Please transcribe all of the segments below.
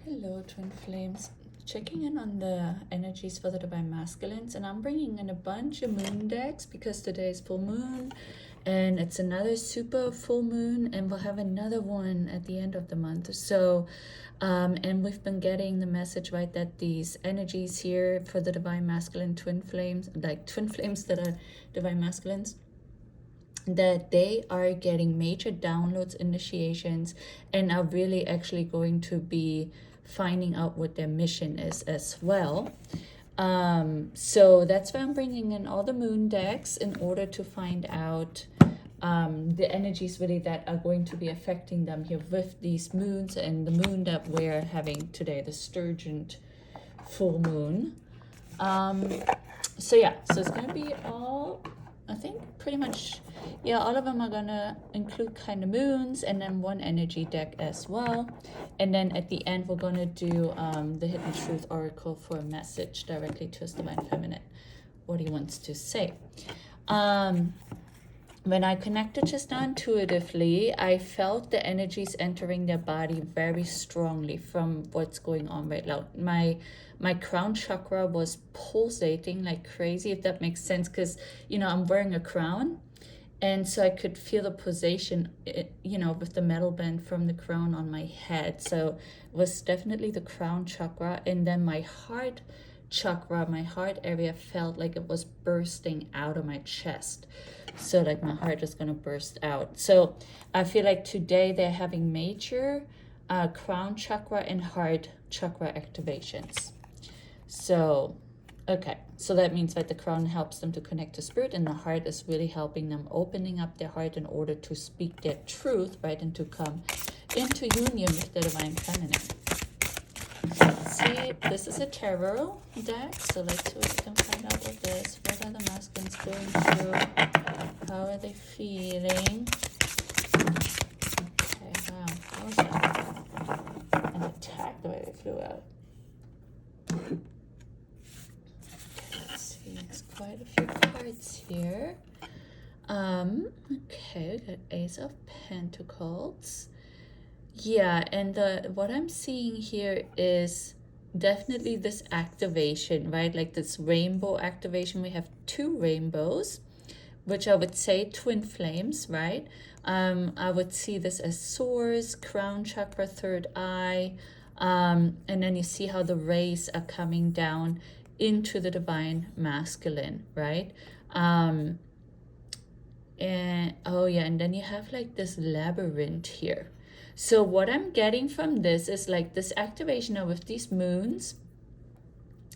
Hello, twin flames. Checking in on the energies for the divine masculines, and I'm bringing in a bunch of moon decks because today is full moon and it's another super full moon, and we'll have another one at the end of the month. So and we've been getting the message, right, that these energies here for the divine masculine twin flames, like twin flames that are divine masculines, that they are getting major downloads, initiations, and are really actually going to be finding out what their mission is as well. So that's why I'm bringing in all the moon decks in order to find out the energies really that are going to be affecting them here with these moons, and the moon that we're having today, the Sturgeon full moon. So yeah, so it's going to be all, I think pretty much, yeah, all of them are gonna include kind of moons, and then one energy deck as well. And then at the end, we're gonna do the Hidden Truth Oracle for a message directly to his divine feminine, what he wants to say. When I connected just now intuitively, I felt the energies entering their body very strongly from what's going on right now. My crown chakra was pulsating like crazy, if that makes sense, because, you know, I'm wearing a crown. And so I could feel the pulsation, you know, with the metal band from the crown on my head. So it was definitely the crown chakra. And then my heart chakra, my heart area felt like it was bursting out of my chest. So like my heart is going to burst out. So I feel like today they're having major crown chakra and heart chakra activations. So, okay, so that means that the crown helps them to connect to spirit, and the heart is really helping them opening up their heart in order to speak their truth, right, and to come into union with the divine feminine. So let's see, this is a tarot deck, so let's see what we can find out with this. What are the masculines going through? How are they feeling? Okay, wow, how was that? An attack the way they flew out. It's quite a few cards here. Okay, we got Ace of Pentacles. Yeah, and what I'm seeing here is definitely this activation, right? Like this rainbow activation. We have two rainbows, which I would say twin flames, right? I would see this as swords, crown chakra, third eye, and then you see how the rays are coming down into the divine masculine, right? And oh yeah, and then you have like this labyrinth here. So what I'm getting from this is like this activation now with these moons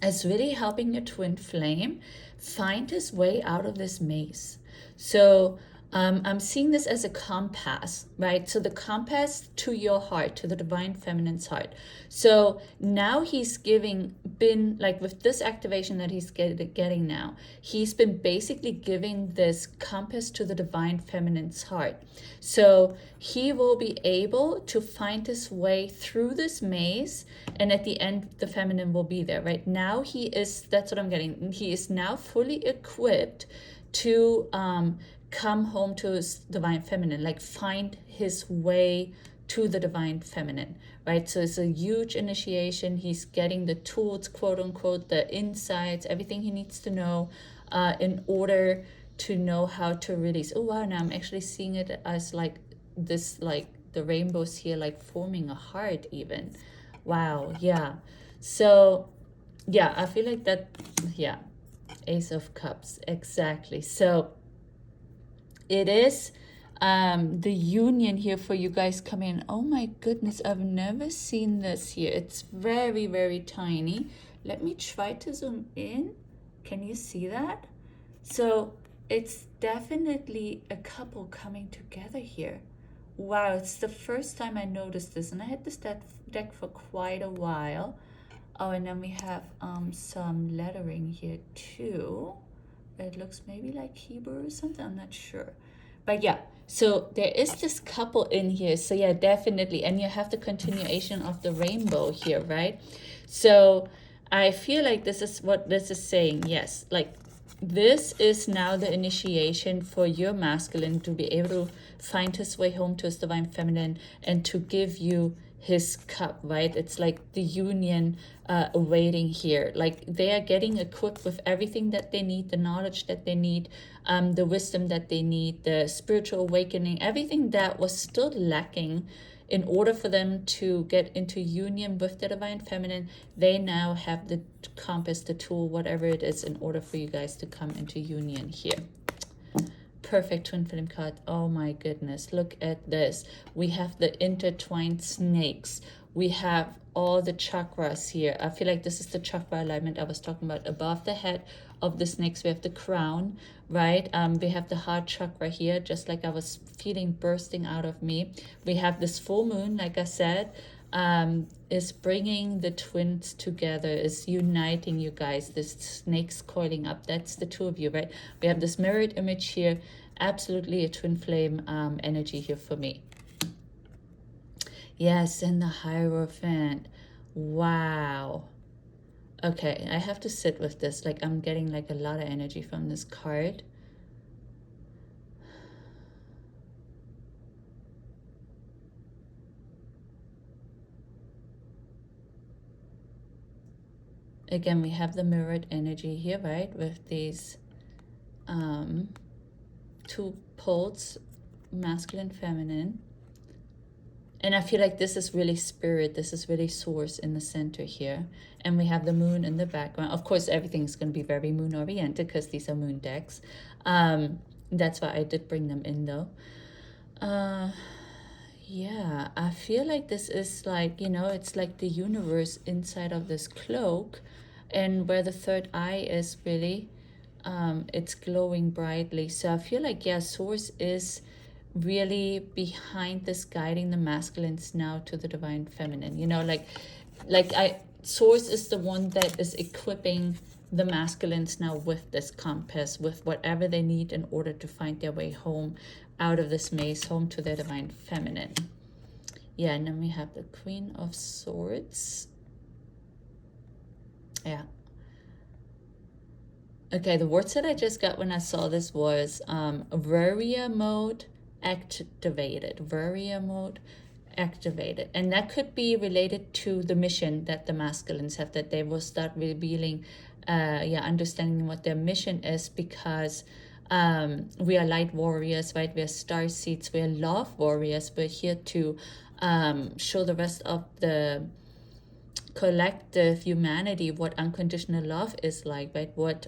is really helping your twin flame find his way out of this maze. So I'm seeing this as a compass, right? So the compass to your heart, to the divine feminine's heart. So now he's been like with this activation that he's getting now, he's been basically giving this compass to the divine feminine's heart. So he will be able to find his way through this maze, and at the end, the feminine will be there, right? Now he is, that's what I'm getting. He is now fully equipped to come home to his divine feminine, like find his way to the divine feminine, right? So it's a huge initiation. He's getting the tools, quote unquote, the insights, everything he needs to know in order to know how to release. Oh wow, now I'm actually seeing it as like this, like the rainbows here, like forming a heart even. Wow, yeah. So yeah, I feel like that, yeah, Ace of Cups, exactly. So it is the union here for you guys coming in. Oh my goodness, I've never seen this here. It's very, very tiny. Let me try to zoom in. Can you see that? So it's definitely a couple coming together here. Wow, it's the first time I noticed this, and I had this deck for quite a while. Oh, and then we have some lettering here too. It looks maybe like Hebrew or something, I'm not sure. But yeah, so there is this couple in here. So yeah, definitely. And you have the continuation of the rainbow here, right? So I feel like this is what this is saying. Yes, like this is now the initiation for your masculine to be able to find his way home to his divine feminine and to give you his cup, right? It's like the union awaiting here. Like they are getting equipped with everything that they need, the knowledge that they need, the wisdom that they need, the spiritual awakening, everything that was still lacking in order for them to get into union with the divine feminine. They now have the compass, the tool, whatever it is, in order for you guys to come into union here. Perfect twin flame card. Oh my goodness, look at this. We have the intertwined snakes. We have all the chakras here. I feel like this is the chakra alignment I was talking about. Above the head of the snakes, we have the crown, right? We have the heart chakra here, just like I was feeling bursting out of me. We have this full moon, like I said, is bringing the twins together, is uniting you guys. This snakes coiling up, that's the two of you, right? We have this mirrored image here. Absolutely a twin flame energy here for me. Yes, and the Hierophant. Wow. Okay, I have to sit with this. Like I'm getting like a lot of energy from this card. Again, we have the mirrored energy here, right? With these two poles, masculine, feminine. And I feel like this is really spirit. This is really source in the center here. And we have the moon in the background. Of course, everything's going to be very moon oriented because these are moon decks. That's why I did bring them in though. Yeah, I feel like this is like, you know, it's like the universe inside of this cloak. And where the third eye is really, it's glowing brightly. So I feel like, yeah, source is really behind this, guiding the masculines now to the divine feminine. You know, source is the one that is equipping the masculines now with this compass, with whatever they need in order to find their way home out of this maze, home to their divine feminine. Yeah, and then we have the Queen of Swords. Yeah. Okay, the words that I just got when I saw this was warrior mode activated. Warrior mode activated. And that could be related to the mission that the masculines have, that they will start revealing, understanding what their mission is, because we are light warriors, right? We are star seeds, we are love warriors. We're here to show the rest of the collective humanity what unconditional love is like, right? What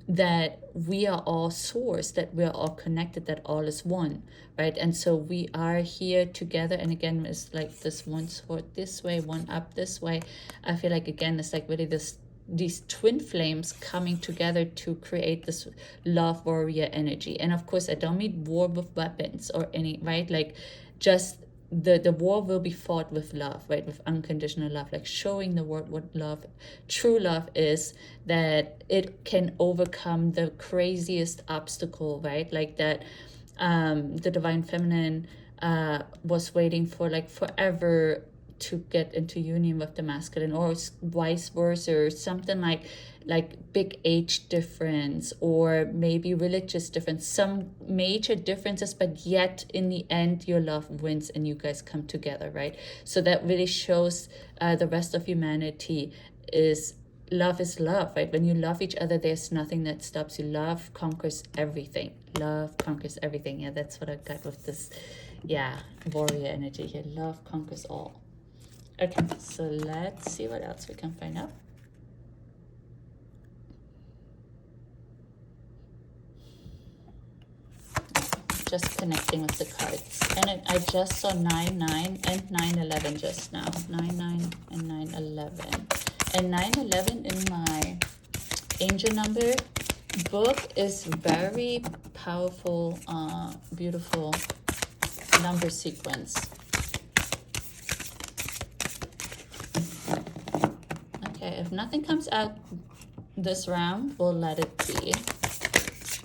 that we are all source, that we are all connected, that all is one, right? And so we are here together. And again, it's like this one sword this way, one up this way. I feel like, again, it's like really these twin flames coming together to create this love warrior energy. And of course, I don't mean war with weapons or any, right? Like just the war will be fought with love, right? With unconditional love, like showing the world what love, true love is, that it can overcome the craziest obstacle, right? Like that the divine feminine was waiting for like forever to get into union with the masculine, or vice versa, or something like big age difference, or maybe religious difference, some major differences, but yet in the end your love wins and you guys come together, right? So that really shows the rest of humanity is love, right? When you love each other, there's nothing that stops you. Love conquers everything. Love conquers everything. Yeah, that's what I got with this, yeah, warrior energy here. Love conquers all. Okay, so let's see what else we can find out. Just connecting with the cards. And I just saw 9-9 and 9-11 just now. 9-9 and 9-11. And 9-11 in my angel number book is very powerful, beautiful number sequence. Okay, if nothing comes out this round, we'll let it be.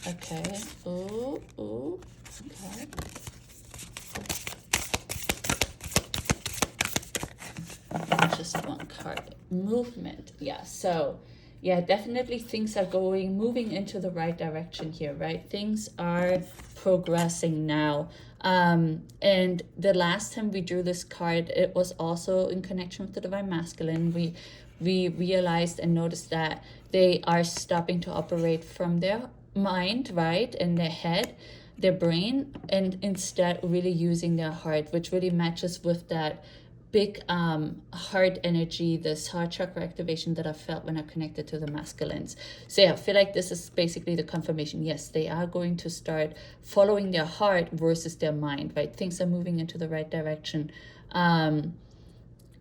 Okay, ooh, okay. Just one card. Movement, yeah, so, yeah, definitely things are moving into the right direction here, right? Things are progressing now. And the last time we drew this card, it was also in connection with the Divine Masculine. We realized and noticed that they are stopping to operate from their mind, right, and their head, their brain, and instead really using their heart, which really matches with that big heart energy, this heart chakra activation that I felt when I connected to the masculines. So yeah, I feel like this is basically the confirmation. Yes, they are going to start following their heart versus their mind, right? Things are moving into the right direction.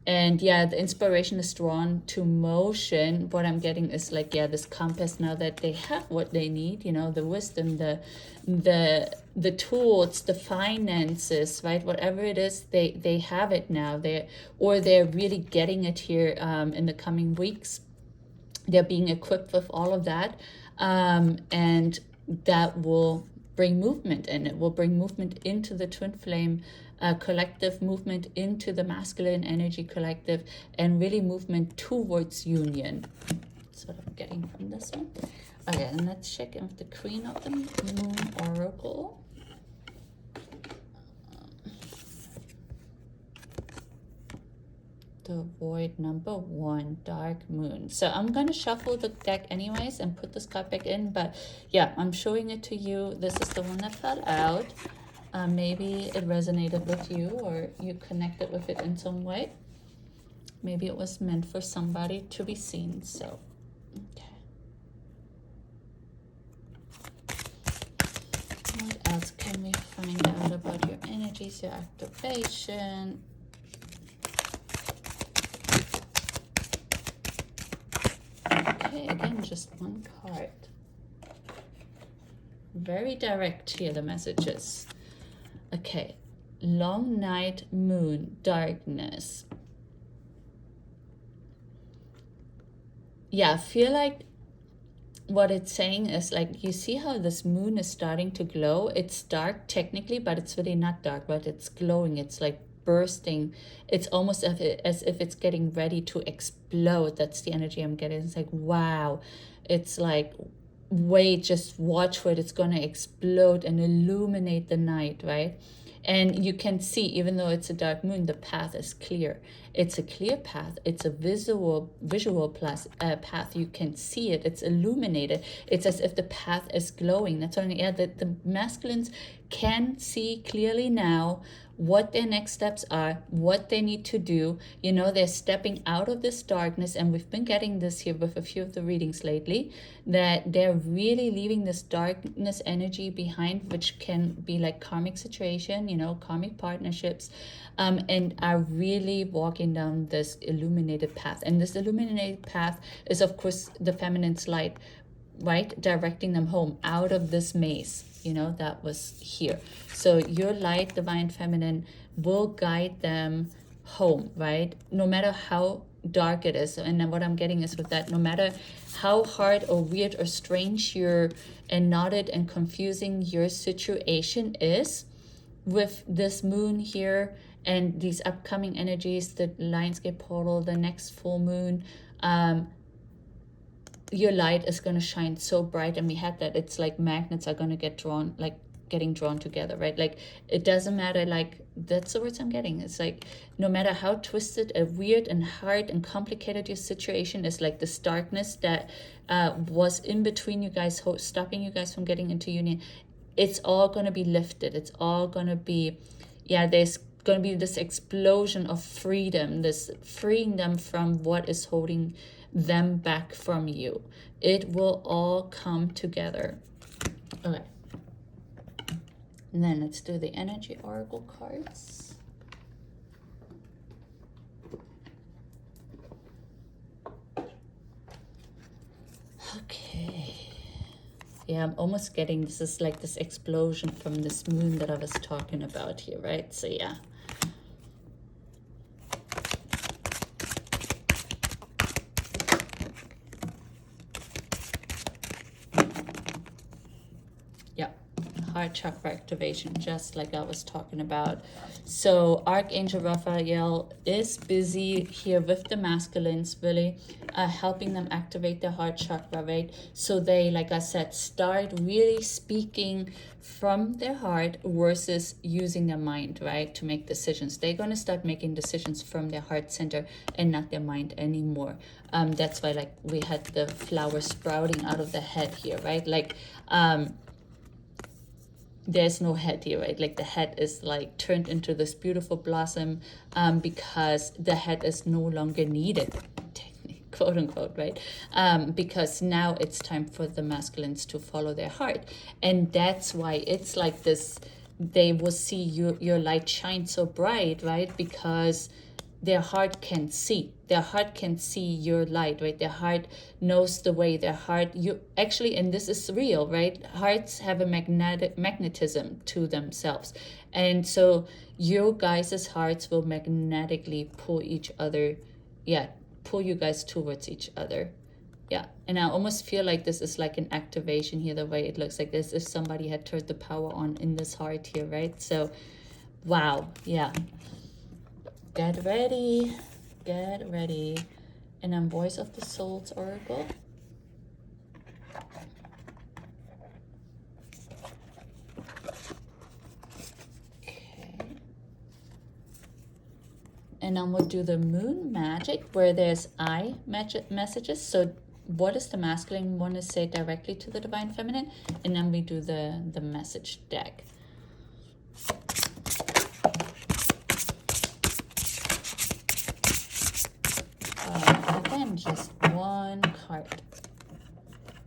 And yeah, the inspiration is drawn to motion. What I'm getting is like, yeah, this compass, now that they have what they need, you know, the wisdom, the tools, the finances, right? Whatever it is, they have it now. They're really getting it here in the coming weeks. They're being equipped with all of that. And that will bring movement, and it will bring movement into the twin flame collective, movement into the masculine energy collective, and really movement towards union. That's what I'm getting from this one. Okay, and let's check in with the Queen of the Moon Oracle. The void number 1, Dark Moon. So I'm going to shuffle the deck anyways and put this card back in, but yeah, I'm showing it to you. This is the one that fell out. Maybe it resonated with you, or you connected with it in some way. Maybe it was meant for somebody to be seen. So, okay. What else can we find out about your energies, your activation? Okay, again, just one card. Very direct here, the messages. Okay, long night, moon, darkness. Yeah, I feel like what it's saying is like, you see how this moon is starting to glow? It's dark technically, but it's really not dark, but it's glowing. It's like bursting. It's almost as if it's getting ready to explode. That's the energy I'm getting. It's like, wow. It's like, wait, just watch for it. It's going to explode and illuminate the night, right? And you can see, even though it's a dark moon, the path is clear. It's a clear path. It's a visual path. You can see it. It's illuminated. It's as if the path is glowing. That's what the masculines can see clearly now what their next steps are, what they need to do. You know, they're stepping out of this darkness, and we've been getting this here with a few of the readings lately, that they're really leaving this darkness energy behind, which can be like karmic situation, you know, karmic partnerships, and are really walking down this illuminated path. And this illuminated path is, of course, the feminine's light, right? Directing them home out of this maze, you know, that was here. So your light, divine feminine, will guide them home, right? No matter how dark it is. And then what I'm getting is with that, no matter how hard or weird or strange and knotted and confusing your situation is, with this moon here and these upcoming energies, the Lionsgate portal, the next full moon, your light is going to shine so bright. And we had that, it's like magnets are going to get drawn, like getting drawn together, right? Like, it doesn't matter, like, that's the words I'm getting. It's like, no matter how twisted and weird and hard and complicated your situation is, like this darkness that was in between you guys, stopping you guys from getting into union, it's all going to be lifted. It's all going to be, yeah, there's going to be this explosion of freedom, this freeing them from what is holding them back from you. It will all come together. Okay. And then let's do the energy oracle cards. Okay. Yeah, I'm almost getting, this is like this explosion from this moon that I was talking about here, right? So yeah. heart chakra activation, just like I was talking about. So Archangel Raphael is busy here with the masculines, really helping them activate their heart chakra, right? So they, like I said, start really speaking from their heart versus using their mind, right, to make decisions. They're going to start making decisions from their heart center and not their mind anymore. That's why, like, we had the flower sprouting out of the head here, right? Like, there's no head here, right? Like the head is like turned into this beautiful blossom because the head is no longer needed, quote unquote, right? Because now it's time for the masculines to follow their heart. And that's why it's like this, they will see your light shine so bright, right? Because their heart can see. Their heart can see your light, right? Their heart knows the way. Their heart, you actually, and this is real, right? Hearts have a magnetism to themselves. And so your guys' hearts will magnetically pull each other, pull you guys towards each other. Yeah, and I almost feel like this is like an activation here, the way it looks like this, if somebody had turned the power on in this heart here, right? So, wow, yeah. Get ready, get ready. And I'm Voice of the Soul's Oracle. Okay. And I'm gonna do the moon magic where there's I messages. So what does the masculine want to say directly to the divine feminine? And then we do the message deck. Again, just one card.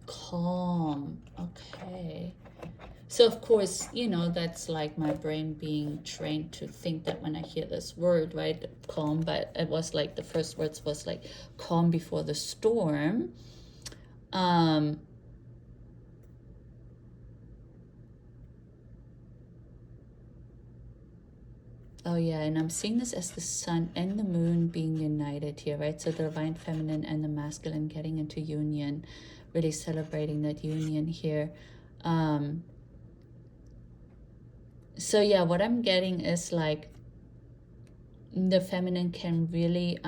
Calm. Okay. So of course, you know, that's like my brain being trained to think that when I hear this word, right, calm, but it was like the first words was like calm before the storm. Oh yeah, and I'm seeing this as the sun and the moon being united here, right? So the divine feminine and the masculine getting into union, really celebrating that union here. So yeah, what I'm getting is like the feminine can really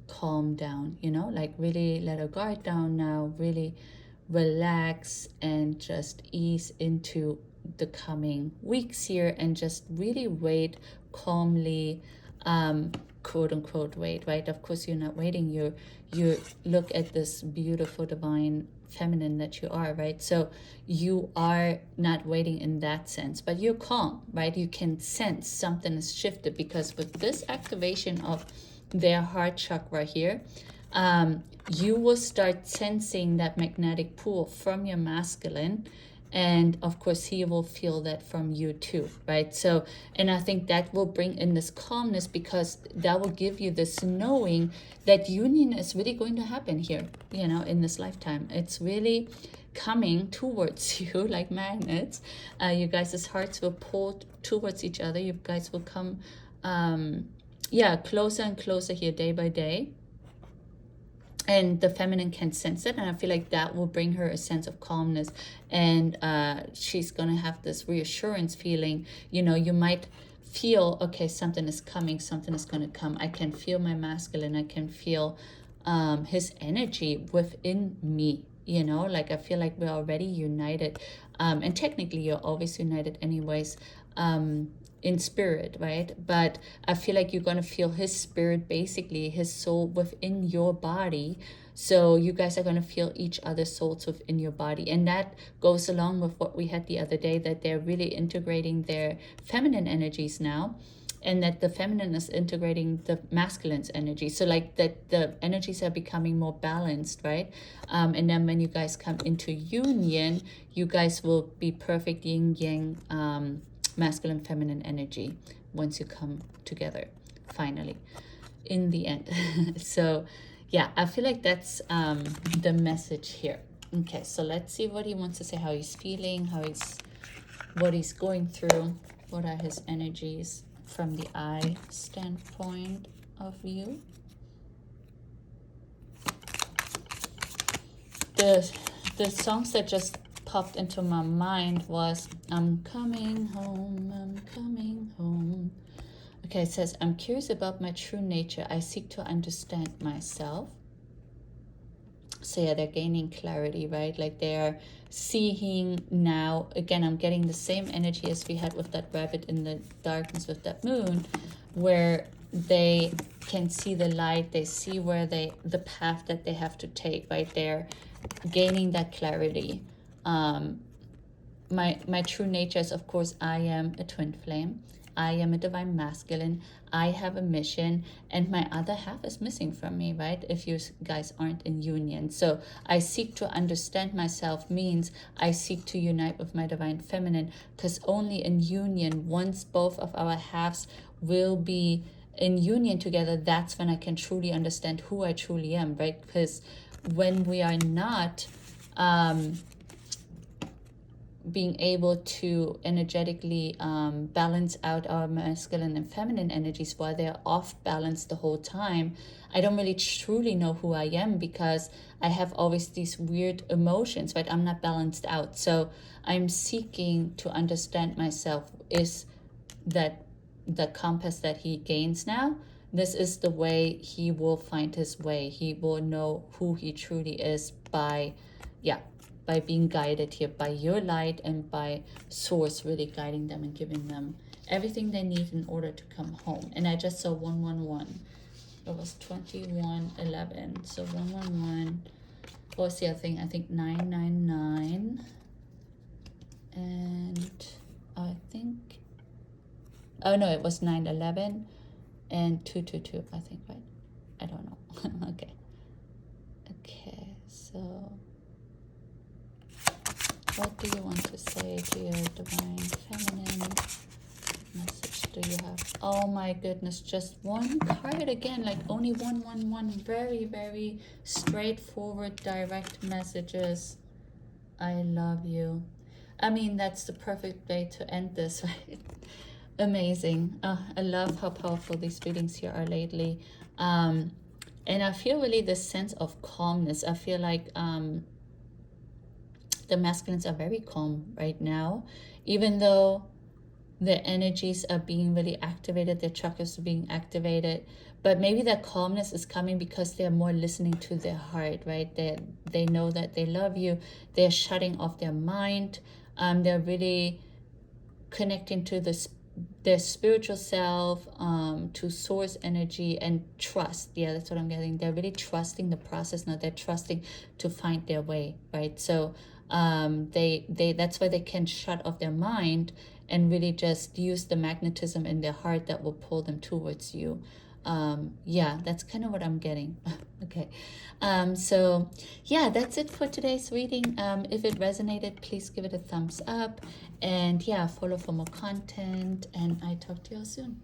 calm down, you know, like really let her guard down now, really relax and just ease into the coming weeks here and just really wait calmly, quote unquote wait, right? Of course you're not waiting, you look at this beautiful divine feminine that you are, right? So you are not waiting in that sense, but you're calm, right? You can sense something has shifted because with this activation of their heart chakra here, you will start sensing that magnetic pull from your masculine, and of course he will feel that from you too, right? So, and I think that will bring in this calmness because that will give you this knowing that union is really going to happen here, you know, in this lifetime. It's really coming towards you like magnets. You guys' hearts will pull towards each other. You guys will come closer and closer here day by day. And the feminine can sense it, and I feel like that will bring her a sense of calmness, and she's gonna have this reassurance feeling. You know, you might feel, okay, something is coming, something is gonna come. I can feel my masculine, I can feel his energy within me, you know, like I feel like we're already united, and technically you're always united anyways, in spirit, right? But I feel like you're going to feel his spirit, basically his soul within your body. So you guys are going to feel each other's souls within your body, and that goes along with what we had the other day, that they're really integrating their feminine energies now, and that the feminine is integrating the masculine's energy. So like that the energies are becoming more balanced, right? And then when you guys come into union, you guys will be perfect yin yang, masculine feminine energy once you come together finally in the end. So yeah, I feel like that's the message here. Okay, so let's see what he wants to say, how he's feeling, what he's going through, what are his energies from the I standpoint of view. The songs that just popped into my mind was, I'm coming home, I'm coming home. Okay, it says, I'm curious about my true nature. I seek to understand myself. So yeah, they're gaining clarity, right? Like they're seeing now. Again, I'm getting the same energy as we had with that rabbit in the darkness with that moon, where they can see the light, they see where the path that they have to take, right? They're gaining that clarity. My true nature is, of course, I am a twin flame. I am a divine masculine. I have a mission, and my other half is missing from me, right? If you guys aren't in union. So I seek to understand myself means I seek to unite with my divine feminine, because only in union, once both of our halves will be in union together, that's when I can truly understand who I truly am, right? Because when we are not being able to energetically balance out our masculine and feminine energies while they're off balance the whole time, I don't really truly know who I am, because I have always these weird emotions, right? I'm not balanced out. So I'm seeking to understand myself. Is that the compass that he gains now? This is the way he will find his way. He will know who he truly is by being guided here by your light and by source really guiding them and giving them everything they need in order to come home. And I just saw 111. It was 2111. So 111. What was the other thing? I think 999. And I think, oh no, it was 911 and 222, I think, right? I don't know. Okay, so what do you want to say to your divine feminine? What message do you have? Oh my goodness, just one card again, like only 111. Very, very straightforward, direct messages. I love you. I mean, that's the perfect way to end this, right? Amazing. I love how powerful these readings here are lately. And I feel really this sense of calmness. I feel like the masculines are very calm right now, even though their energies are being really activated, their chakras are being activated, but maybe that calmness is coming because they're more listening to their heart, right? They know that they love you. They're shutting off their mind. They're really connecting to their spiritual self, to source energy and trust. Yeah, that's what I'm getting. They're really trusting the process now. They're trusting to find their way, right? So that's why they can shut off their mind and really just use the magnetism in their heart that will pull them towards you. Yeah, that's kind of what I'm getting. Okay. So yeah, that's it for today's reading. If it resonated, please give it a thumbs up, and yeah, follow for more content, and I talk to you all soon.